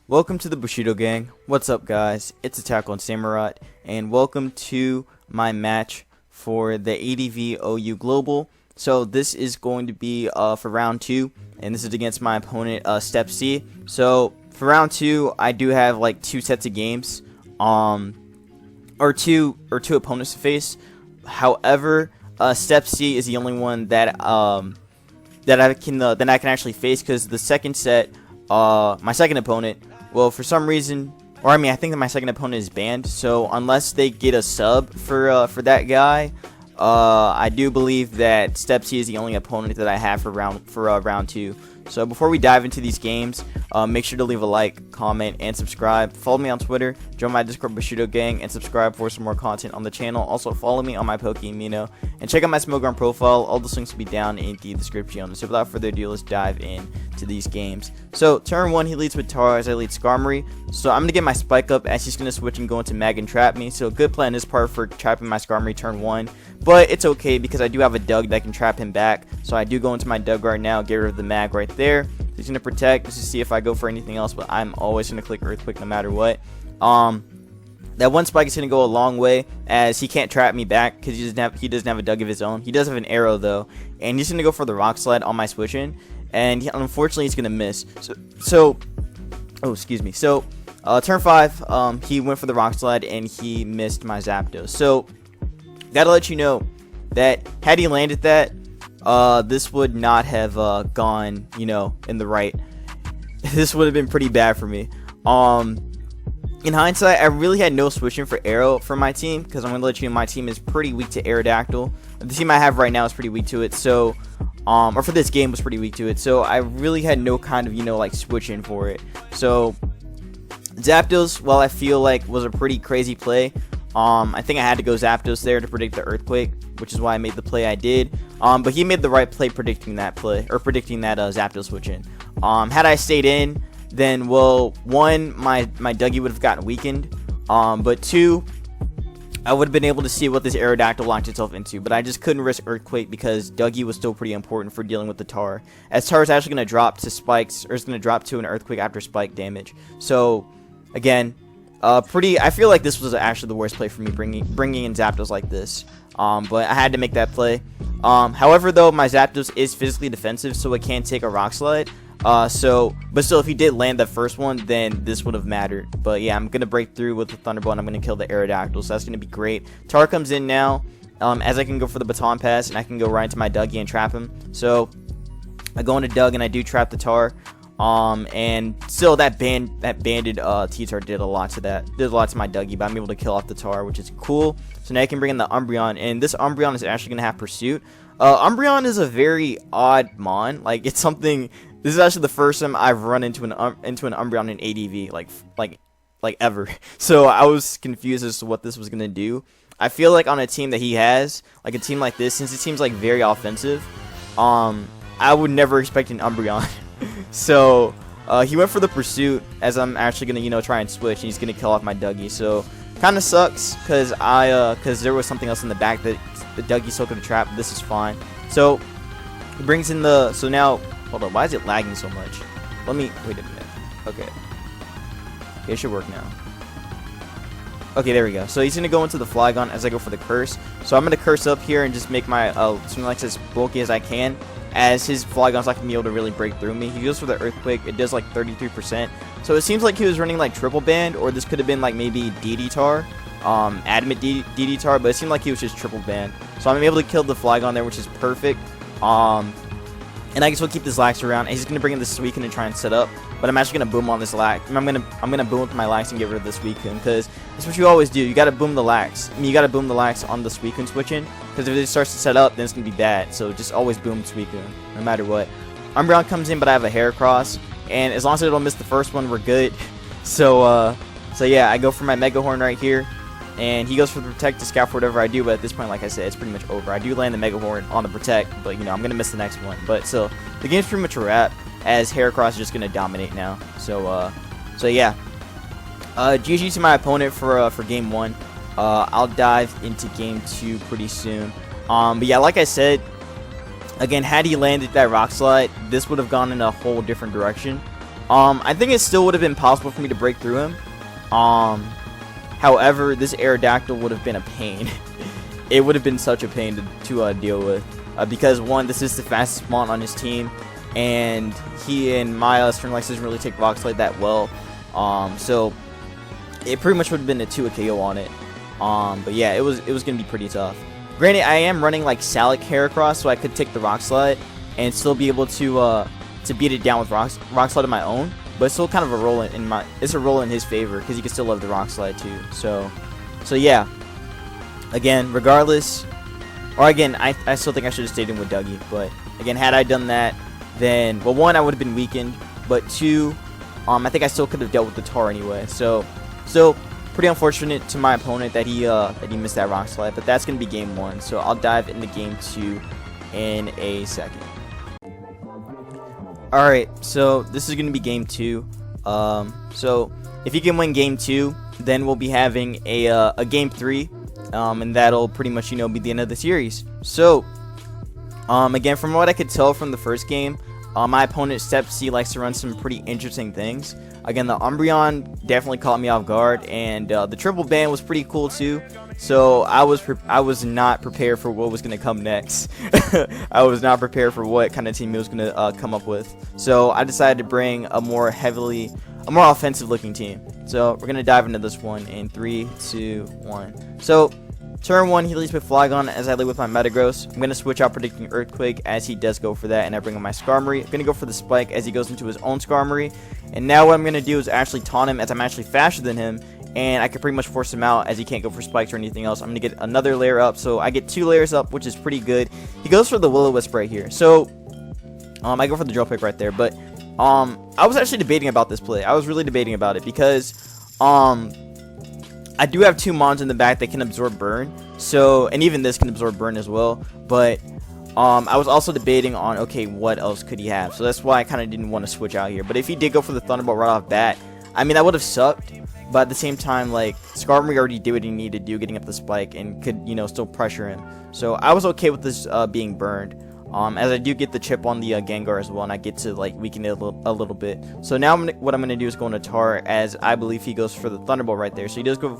Welcome to the Bushido Gang. What's up, guys? It's Attack on Samurai, and welcome to my match for the ADV OU Global. So this is going to be for round 2, and this is against my opponent StepC. So for round 2, I do have like 2 sets of games, or two opponents to face. However, StepC is the only one that I can actually face, because the second set, my second opponent, well, for some reason, or I mean, I think that my second opponent is banned. So unless they get a sub for that guy, I do believe that StepC is the only opponent that I have for round 2. So before we dive into these games, make sure to leave a like, comment, and subscribe. Follow me on Twitter, join my Discord Bushido Gang, and subscribe for some more content on the channel. Also follow me on my Pokemino, and check out my Smogon profile. All those links will be down in the description. So without further ado, let's dive into these games. So turn 1, he leads with Tara as I lead Skarmory. So I'm going to get my spike up as he's going to switch and go into Mag and trap me. So good play on this part for trapping my Skarmory turn 1. But it's okay because I do have a Doug that can trap him back. So I do go into my Doug right now, get rid of the Mag right there. He's going to protect just to see if I go for anything else, but I'm always going to click Earthquake no matter what. That one spike is going to go a long way, as he can't trap me back because he doesn't have a Doug of his own. He does have an arrow though, and he's going to go for the Rock Slide on my switch in, and unfortunately he's going to miss. So turn 5, he went for the Rock Slide and he missed my Zapdos. So gotta let you know that had he landed that, this would not have gone, in the right. This would have been pretty bad for me. In hindsight, I really had no switching for Arrow for my team, because I'm going to let you know my team is pretty weak to Aerodactyl. The team I have right now is pretty weak to it, so, or for this game was pretty weak to it, so I really had no kind of, like switching for it. So, Zapdos, well, I feel like was a pretty crazy play. I think I had to go Zapdos there to predict the Earthquake, which is why I made the play I did. But he made the right play predicting that Zapdos switch in. Had I stayed in, then, well, 1, my Dougie would have gotten weakened. But 2, I would have been able to see what this Aerodactyl locked itself into. But I just couldn't risk Earthquake because Dougie was still pretty important for dealing with the Tar. As Tar is actually going to drop to spikes, or is going to drop to an Earthquake after spike damage. So, again, I feel like this was actually the worst play for me, bringing in Zapdos like this. But I had to make that play. However, though, my Zapdos is physically defensive, so it can take a Rock Slide. But still, if he did land the first one, then this would have mattered. But yeah, I'm gonna break through with the Thunderbolt, and I'm gonna kill the Aerodactyl, so that's gonna be great. Tar comes in now, as I can go for the Baton Pass, and I can go right into my Dougie and trap him. So I go into Doug, and I do trap the Tar. And still that banded T-Tar did a lot to my Dougie, but I'm able to kill off the Tar, which is cool. So now I can bring in the Umbreon, and this Umbreon is actually gonna have Pursuit. Umbreon is a very odd mon. Like, it's something. This is actually the first time I've run into an Umbreon in ADV, like ever. So I was confused as to what this was gonna do. I feel like on a team that he has, like a team like this, since it seems like very offensive, I would never expect an Umbreon. So he went for the Pursuit, as I'm actually gonna try and switch, and he's gonna kill off my Dougie. So kind of sucks because there was something else in the back that the Dougie still could have trapped. This is fine. So he brings in so now. Hold on, why is it lagging so much? Let me, wait a minute. Okay, it should work now. Okay, there we go. So he's going to go into the Flygon as I go for the Curse. So I'm going to Curse up here and just make my Snorlax as bulky as I can, as his Flygon's not going to be able to really break through me. He goes for the Earthquake. It does like 33%. So it seems like he was running like triple band, or this could have been like maybe DD-Tar, Adamant DD-Tar, but it seemed like he was just triple band. So I'm able to kill the Flygon there, which is perfect. And I guess we'll keep this Lax around. He's going to bring in the Suicune and try and set up. But I'm actually going to boom on this Lax. I'm going to boom with my Lax and get rid of the Suicune, because that's what you always do. You got to boom the Lax. I mean, you got to boom the Lax on the Suicune switch in, because if it starts to set up, then it's going to be bad. So just always boom Suicune, no matter what. Umbreon comes in, but I have a Heracross. And as long as I don't miss the first one, we're good. So yeah, I go for my Mega Horn right here. And he goes for the Protect to scout for whatever I do, but at this point, like I said, it's pretty much over. I do land the Mega Horn on the Protect, but, I'm going to miss the next one. But still, the game's pretty much a wrap, as Heracross is just going to dominate now. So yeah. GG to my opponent for Game 1. I'll dive into Game 2 pretty soon. But yeah, like I said, again, had he landed that Rock Slide, this would have gone in a whole different direction. I think it still would have been possible for me to break through him. However, this Aerodactyl would have been a pain. It would have been such a pain to deal with. Because one, this is the fastest Mon on his team, and he and Maya Stringlex doesn't really take Rock Slide that well. So it pretty much would have been a 2 KO on it. But yeah, it was gonna be pretty tough. Granted, I am running like Salic Heracross, so I could take the Rock Slide and still be able to beat it down with Rock Slide of my own. But it's still kind of a roll it's a roll in his favor because he can still love the Rock Slide too. So yeah. Again, regardless, or again, I still think I should have stayed in with Dougie. But again, had I done that, then well, one, I would have been weakened, but two, I think I still could have dealt with the Tar anyway. So pretty unfortunate to my opponent that he missed that Rock Slide. But that's gonna be game 1. So I'll dive into game 2 in a second. All right, so this is gonna be game 2. So if you can win game 2, then we'll be having a game 3. And that'll pretty much, be the end of the series. So, again, from what I could tell from the first game, my opponent StepC likes to run some pretty interesting things. Again, the Umbreon definitely caught me off guard, and the triple ban was pretty cool too. So I was not prepared for what was gonna come next. I was not prepared for what kind of team he was gonna come up with. So I decided to bring a more offensive looking team. So we're gonna dive into this one in 3, 2, 1. So turn 1, he leads with Flygon as I lead with my Metagross. I'm going to switch out Predicting Earthquake as he does go for that, and I bring in my Skarmory. I'm going to go for the Spike as he goes into his own Skarmory. And now what I'm going to do is actually taunt him as I'm actually faster than him, and I can pretty much force him out as he can't go for Spikes or anything else. I'm going to get another layer up, so I get 2 layers up, which is pretty good. He goes for the Will-O-Wisp right here. So I go for the Drill Pick right there, but I was actually debating about this play. I was really debating about it because I do have 2 Mons in the back that can absorb Burn, so, and even this can absorb Burn as well, but I was also debating on, okay, what else could he have? So that's why I kind of didn't want to switch out here. But if he did go for the Thunderbolt right off bat, I mean, that would have sucked, but at the same time, like, Skarmory already did what he needed to do, getting up the Spike, and could, still pressure him. So I was okay with this being burned. As I do get the chip on the Gengar as well, and I get to like weaken it a little bit. So now what I'm gonna do is go into Tar, as I believe he goes for the Thunderbolt right there. So he does go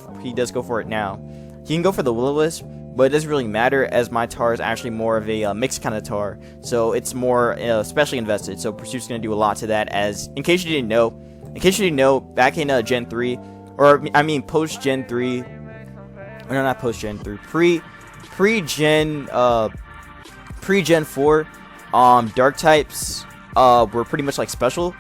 for it now. He can go for the Will-O-Wisp, but it doesn't really matter as my Tar is actually more of a mixed kind of Tar. So it's more specially invested. So Pursuit's gonna do a lot to that. As in case you didn't know, back in Gen 3, or I mean post Gen 3, or no, not post Gen 3, pre-Gen 4, Dark types were pretty much like special.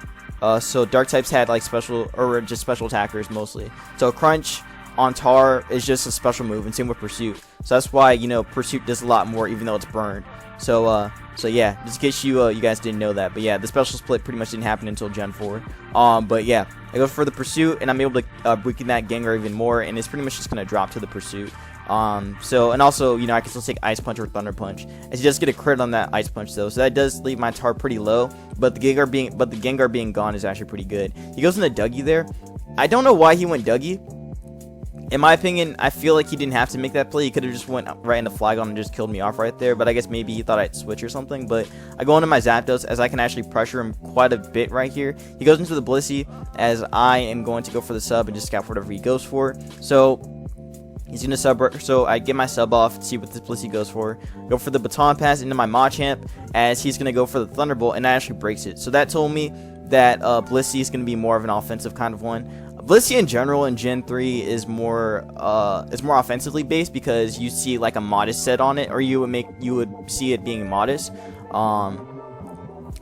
So Dark types had like special, or just special attackers mostly. So Crunch on Tar is just a special move, and same with Pursuit. So that's why Pursuit does a lot more, even though it's burned. So yeah, just in case you guys didn't know that. But yeah, the special split pretty much didn't happen until Gen 4. But yeah, I go for the Pursuit, and I'm able to weaken that Gengar even more, and it's pretty much just gonna drop to the Pursuit. So, and also, I can still take Ice Punch or Thunder Punch, as you just get a crit on that Ice Punch though, so that does leave my Tar pretty low, but the Gengar being gone is actually pretty good. He goes into Dougie there. I don't know why he went Dougie. In my opinion, I feel like he didn't have to make that play. He could have just went right into Flygon and just killed me off right there, but I guess maybe he thought I'd switch or something. But I go into my Zapdos, as I can actually pressure him quite a bit right here. He goes into the Blissey, as I am going to go for the sub and just scout for whatever he goes for. So he's gonna sub, so I get my sub off to see what this Blissey goes for. Go for the Baton Pass into my Machamp, as he's gonna go for the Thunderbolt, and that actually breaks it. So that told me that Blissey is gonna be more of an offensive kind of one. Blissey in general in Gen 3 is more offensively based, because you see like a modest set on it, or you would see it being modest,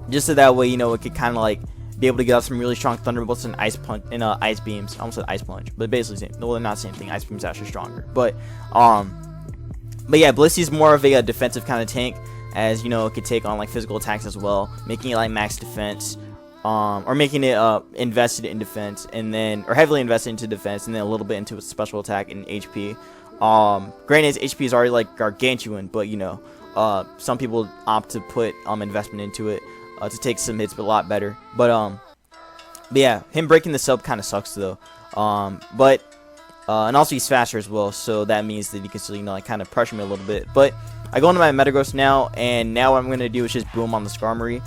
just so that way it could kind of like be able to get out some really strong Thunderbolts and Ice Punch and Ice Beams. I almost said Ice Punch, but basically same. No, they're not the same thing. Ice Beam's actually stronger, but yeah, Blissey's more of a defensive kind of tank, as it could take on like physical attacks as well, making it like max defense. Or making it invested in defense, and then, or heavily invested into defense, and then a little bit into its special attack and HP. Granted, his HP is already like gargantuan, but some people opt to put investment into it to take some hits, but a lot better. But yeah, him breaking the sub kind of sucks though. And also he's faster as well, so that means that he can still like kind of pressure me a little bit. But I go into my Metagross now, and now what I'm gonna do is just boom on the Skarmory.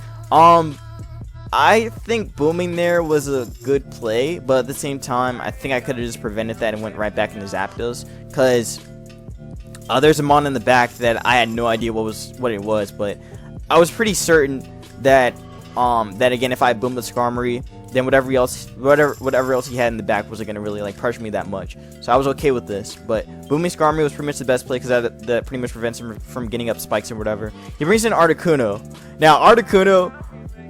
I think booming there was a good play, but at the same time, I think I could have just prevented that and went right back into Zapdos, because there's a mon in the back that I had no idea what it was, but I was pretty certain that that again, if I boomed the Skarmory, then whatever else he had in the back wasn't gonna really like pressure me that much. So I was okay with this. But booming Skarmory was pretty much the best play, because that pretty much prevents him from getting up spikes or whatever. He brings in Articuno. Now Articuno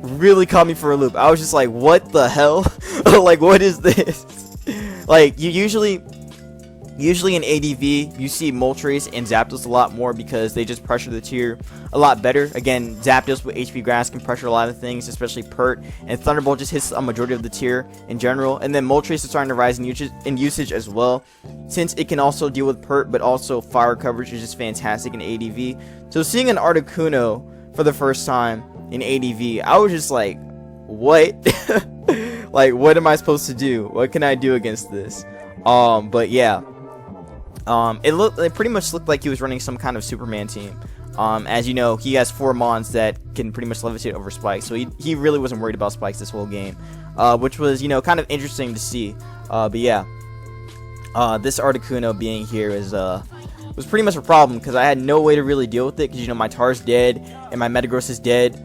really caught me for a loop. I was just like, what the hell? Like, what is this? Like, you usually in ADV, you see Moltres and Zapdos a lot more because they just pressure the tier a lot better. Again, Zapdos with HP Grass can pressure a lot of things, especially Pert, and Thunderbolt just hits a majority of the tier in general. And then Moltres is starting to rise in usage as well, since it can also deal with Pert, but also fire coverage is just fantastic in ADV. So seeing an Articuno for the first time in ADV, I was just like, what? Like, what am I supposed to do? What can I do against this? But yeah. It pretty much looked like he was running some kind of Superman team. As you know, he has 4 mons that can pretty much levitate over spikes, so he really wasn't worried about spikes this whole game, which was, you know, kind of interesting to see. But yeah, this Articuno being here was pretty much a problem, because I had no way to really deal with it, because, you know, my Tar's dead and my Metagross is dead.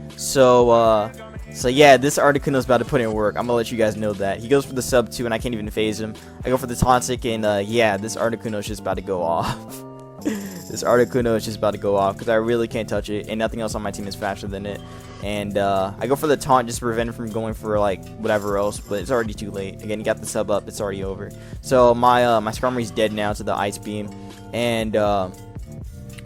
So yeah, this Articuno is about to put in work. I'm gonna let you guys know that. He goes for the sub 2 and I can't even phase him. I go for the Tauntaunt, and yeah, this Articuno is just about to go off. This Articuno is just about to go off, because I really can't touch it, and nothing else on my team is faster than it. And I go for the taunt just to prevent him from going for like whatever else, but it's already too late. Again, he got the sub up, it's already over. So my Skarmory's dead now to the Ice Beam, and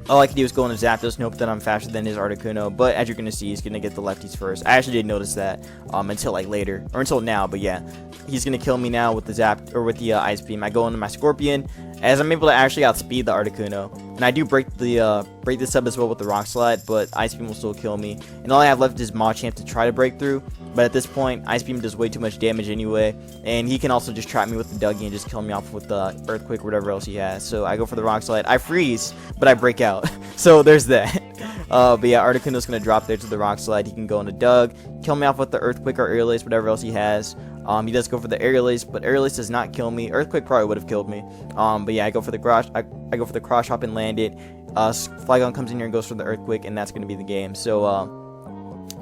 all I can do is go into Zapdos and hope that I'm faster than his Articuno, but as you're going to see, he's going to get the lefties first. I actually didn't notice that until like later, or until now, but yeah. He's going to kill me now with the Ice Beam. I go into my Scorpion, as I'm able to actually outspeed the Articuno. And I do break the sub as well with the Rock Slide, but Ice Beam will still kill me. And all I have left is Machamp to try to break through, but at this point, Ice Beam does way too much damage anyway, and he can also just trap me with the Dougie and just kill me off with the Earthquake or whatever else he has. So I go for the Rock Slide. I freeze, but I break out. So there's that. But yeah, Articuno's going to drop there to the Rock Slide. He can go into Doug, kill me off with the Earthquake or Aerial Ace, whatever else he has. He does go for the Aerial Ace, but Aerial Ace does not kill me. Earthquake probably would have killed me. But yeah, I go for the Cross Hop and land it. Flygon comes in here and goes for the Earthquake, and that's going to be the game. So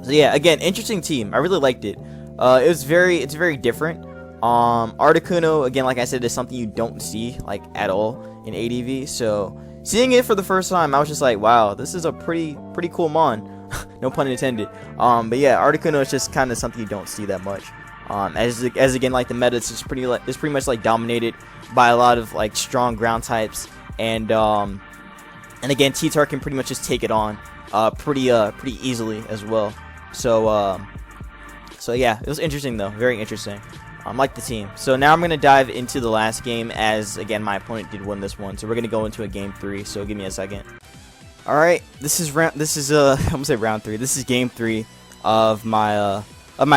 yeah, again, interesting team. I really liked it. It's very different. Articuno, again, like I said, is something you don't see like at all in ADV. So seeing it for the first time, I was just like, wow, this is a pretty cool mon. No pun intended. But yeah, Articuno is just kind of something you don't see that much. As again, like the meta is pretty much like dominated by a lot of like strong ground types, and again, T-Tar can pretty much just take it on pretty easily as well. So yeah, it was interesting though, very interesting. Like the team. So now I'm gonna dive into the last game, as again my opponent did win this one. So we're gonna go into a game 3. So give me a second. All right, this is I'm gonna say round 3. This is game 3 of my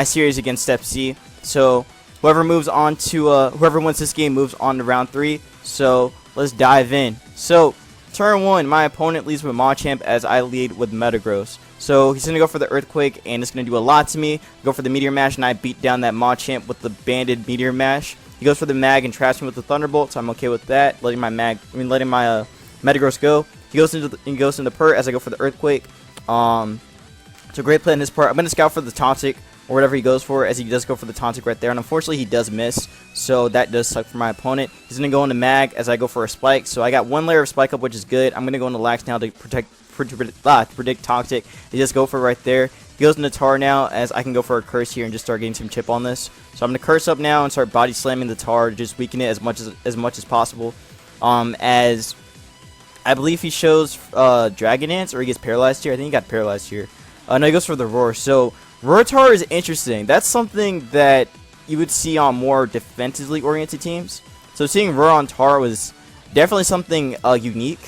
series against StepC. So whoever wins this game moves on to round 3. So let's dive in. So turn 1, my opponent leads with Machamp as I lead with Metagross. So he's gonna go for the Earthquake, and it's gonna do a lot to me. Go for the Meteor Mash, and I beat down that Machamp with the banded Meteor Mash. He goes for the Mag and traps me with the Thunderbolt, so I'm okay with that. Letting my Metagross go. He goes into Pert as I go for the Earthquake. It's a great play on his part. I'm gonna scout for the Tauntaunt or whatever he goes for, as he does go for the Tauntaunt right there, and unfortunately he does miss, so that does suck for my opponent. He's gonna go into Mag as I go for a Spike, so I got 1 layer of Spike up, which is good. I'm gonna go into Lax now to predict Tauntaunt. He just go for right there. He goes into Tar now, as I can go for a Curse here and just start getting some chip on this. So I'm gonna Curse up now and start body slamming the Tar to just weaken it as much as possible. As I believe he shows Dragon Dance, or he gets paralyzed here. I think he got paralyzed here. No, he goes for the Roar. So Roar is interesting. That's something that you would see on more defensively oriented teams. So seeing Roar on Tar was definitely something unique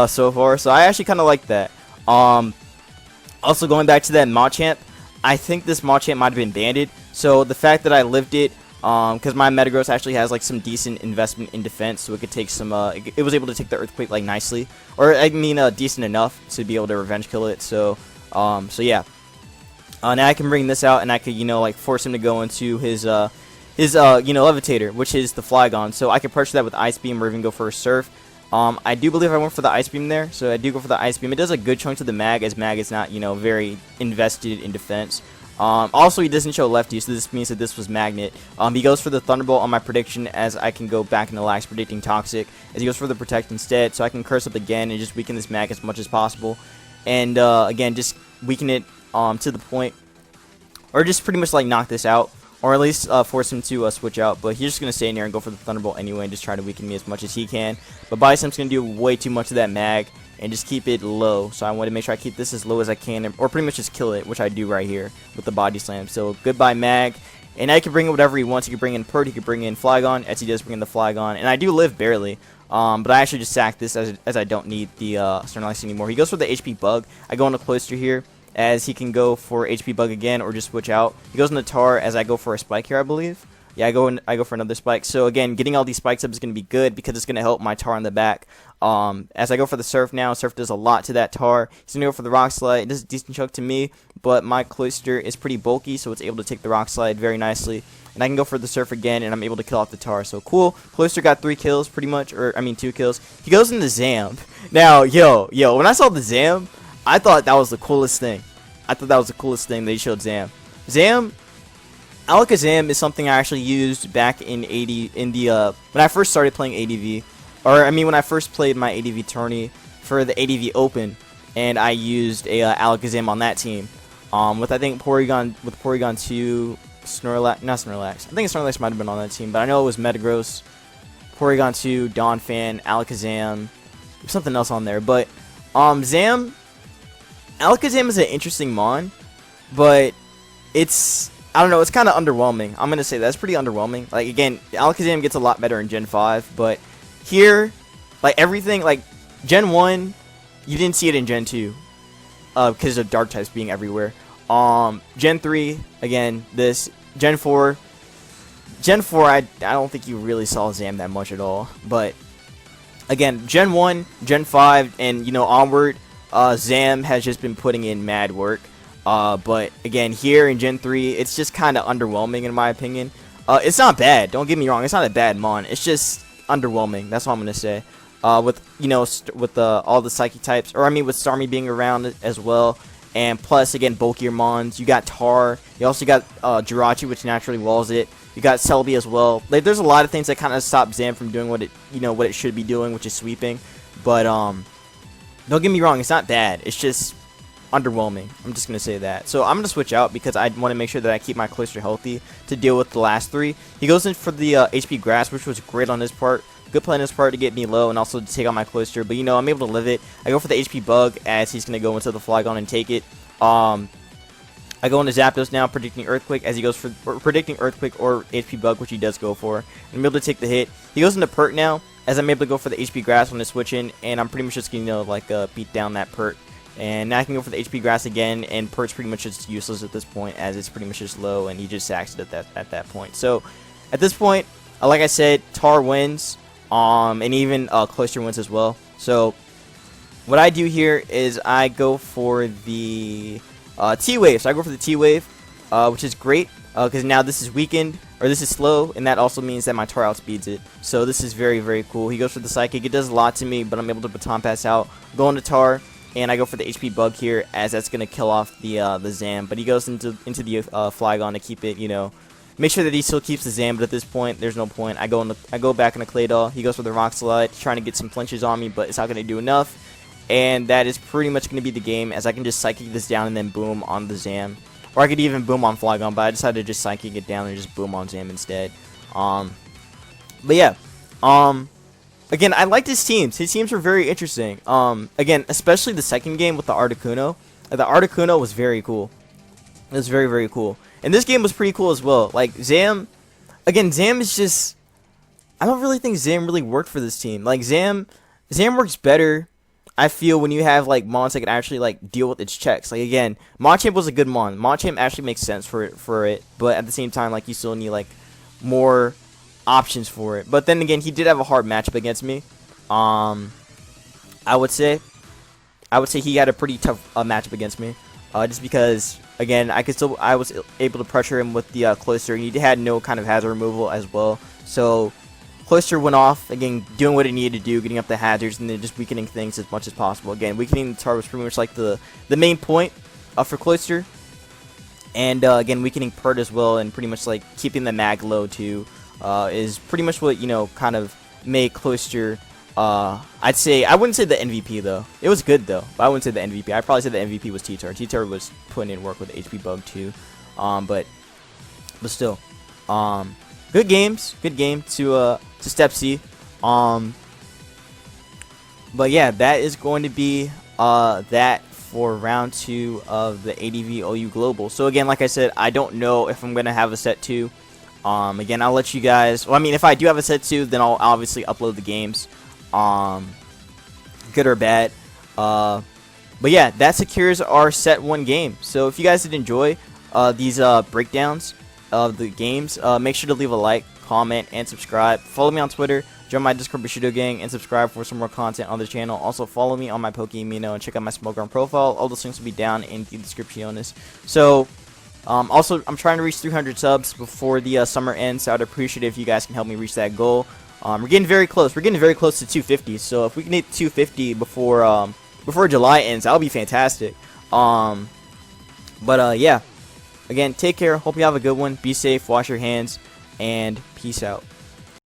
so far. So I actually kind of like that. Also going back to that Machamp, I think this Machamp might have been banded. So the fact that I lived it, because my Metagross actually has like some decent investment in defense, so it could take some. It was able to take the Earthquake like nicely, or I mean decent enough to be able to revenge kill it. So yeah. Now I can bring this out, and I could, like force him to go into his levitator, which is the Flygon. So I can pressure that with Ice Beam or even go for a Surf. I do believe I went for the Ice Beam there, so I do go for the Ice Beam. It does a good chunk to the Mag, as Mag is not, very invested in defense. Also, he doesn't show Lefty, so this means that this was Magnet. He goes for the Thunderbolt on my prediction, as I can go back into Lax predicting Toxic, as he goes for the Protect instead, so I can Curse up again and just weaken this Mag as much as possible. And, again, just weaken it to the point, or just pretty much, like, knock this out. Or at least force him to switch out. But he's just going to stay in there and go for the Thunderbolt anyway and just try to weaken me as much as he can. But Bison's going to do way too much of that Mag and just keep it low. So I want to make sure I keep this as low as I can, or pretty much just kill it, which I do right here with the Body Slam. So goodbye Mag. And now he can bring in whatever he wants. He can bring in Pert, he can bring in Flygon, as he does bring in the Flygon. And I do live barely. But I actually just sack this as I don't need the Snorlax anymore. He goes for the HP Bug. I go into Cloyster here, as he can go for HP Bug again or just switch out. He goes into Tar, as I go for a Spike here, I believe. Yeah, I go for another Spike. So again, getting all these spikes up is going to be good because it's going to help my Tar in the back. As I go for the Surf now, Surf does a lot to that Tar. He's going to go for the Rock Slide. It does a decent chunk to me, but my Cloyster is pretty bulky, so it's able to take the Rock Slide very nicely. And I can go for the Surf again, and I'm able to kill off the Tar. So cool. Cloyster got 3 kills pretty much, or I mean 2 kills. He goes into Zam. Now, yo, when I saw the Zam, I thought that was the coolest thing. I thought that was the coolest thing they showed Zam. Alakazam is something I actually used back in when I first started playing ADV, or I mean when I first played my ADV tourney for the ADV Open, and I used a Alakazam on that team, with I think Porygon 2, Snorlax, not Snorlax. I think Snorlax might have been on that team, but I know it was Metagross, Porygon 2, Donphan, Alakazam, something else on there, but Alakazam is an interesting mon, but I don't know, it's kind of underwhelming. I'm going to say that's pretty underwhelming. Like, again, Alakazam gets a lot better in Gen 5, but here, like, everything, like, Gen 1, you didn't see it in Gen 2, because of Dark types being everywhere. Gen 3, again, this. Gen 4, I don't think you really saw Zam that much at all, but, again, Gen 1, Gen 5, and, onward, Zam has just been putting in mad work. But again, here in Gen 3, it's just kind of underwhelming in my opinion. It's not bad, don't get me wrong, it's not a bad mon, it's just underwhelming, that's all I'm gonna say. With all the Psychic types, or I mean with Starmie being around as well, and plus again bulkier mons, you got Tar, you also got Jirachi, which naturally walls it, you got Celebi as well. Like, there's a lot of things that kind of stop Zam from doing what it should be doing, which is sweeping. But don't get me wrong, it's not bad, it's just underwhelming. I'm just going to say that. So I'm going to switch out because I want to make sure that I keep my Cloyster healthy to deal with the last 3. He goes in for the HP Grass, which was great on his part. Good play on his part to get me low and also to take out my Cloyster. But, I'm able to live it. I go for the HP Bug as he's going to go into the Flygon and take it. I go into Zapdos now, predicting Earthquake as he goes for predicting Earthquake or HP Bug, which he does go for. I'm able to take the hit. He goes into Pert now as I'm able to go for the HP Grass when I switch in. And I'm pretty much just going to, beat down that Pert. And now I can go for the HP Grass again, and Pert's pretty much just useless at this point, as it's pretty much just low, and he just sacks it at that point. So, at this point, like I said, Tar wins, and even Cloyster wins as well. So, what I do here is I go for the T-Wave. So, I go for the T-Wave, which is great, because now this is weakened, or this is slow, and that also means that my Tar outspeeds it. So, this is very, very cool. He goes for the Psychic. It does a lot to me, but I'm able to Baton Pass out, go into Tar. And I go for the HP Bug here, as that's going to kill off the Zam. But he goes into the Flygon to keep it, make sure that he still keeps the Zam. But at this point, there's no point. I go back into Claydol. He goes for the Rock Slide, trying to get some flinches on me, but it's not going to do enough. And that is pretty much going to be the game, as I can just Psychic this down and then boom on the Zam. Or I could even boom on Flygon, but I decided to just Psychic it down and just boom on Zam instead. But yeah. Again, I liked his teams. His teams were very interesting. Again, especially the second game with the Articuno. The Articuno was very cool. It was very, very cool. And this game was pretty cool as well. Like, Zam is just... I don't really think Zam really worked for this team. Like, Zam works better, I feel, when you have, like, mons that can actually, like, deal with its checks. Like, again, Machamp was a good mon. Machamp actually makes sense for it. But at the same time, like, you still need, like, more options for it. But then again, he did have a hard matchup against me. I would say he had a pretty tough matchup against me, just because again, I was able to pressure him with the Cloyster, and he had no kind of hazard removal as well. So Cloyster went off, again, doing what it needed to do, getting up the hazards, and then just weakening things as much as possible. Again, weakening the target was pretty much like the main point for Cloyster. And again, weakening Pert as well, and pretty much like keeping the mag low too, is pretty much what, you know, kind of made Cloyster, I'd say, I wouldn't say the MVP though. It was good though, but I wouldn't say the MVP. I'd probably say the MVP was T-Tar. T-Tar was putting in work with HP Bug too. But still, good game to StepC. But yeah, that is going to be that for round 2 of the ADV OU Global. So again, like I said, I don't know if I'm gonna have a set 2. Again, I'll let you guys. Well, I mean, if I do have a set 2, then I'll obviously upload the games, good or bad. But yeah, that secures our set 1 game. So if you guys did enjoy these breakdowns of the games, make sure to leave a like, comment, and subscribe. Follow me on Twitter, join my Discord Bushido gang, and subscribe for some more content on the channel. Also follow me on my Pokemino and check out my Smokeground profile. All those links will be down in the description. So also, I'm trying to reach 300 subs before the summer ends, so I'd appreciate it if you guys can help me reach that goal. We're getting very close. We're getting very close to 250. So if we can hit 250 before July ends, that'll be fantastic. Yeah. Again, take care. Hope you have a good one. Be safe. Wash your hands. And peace out.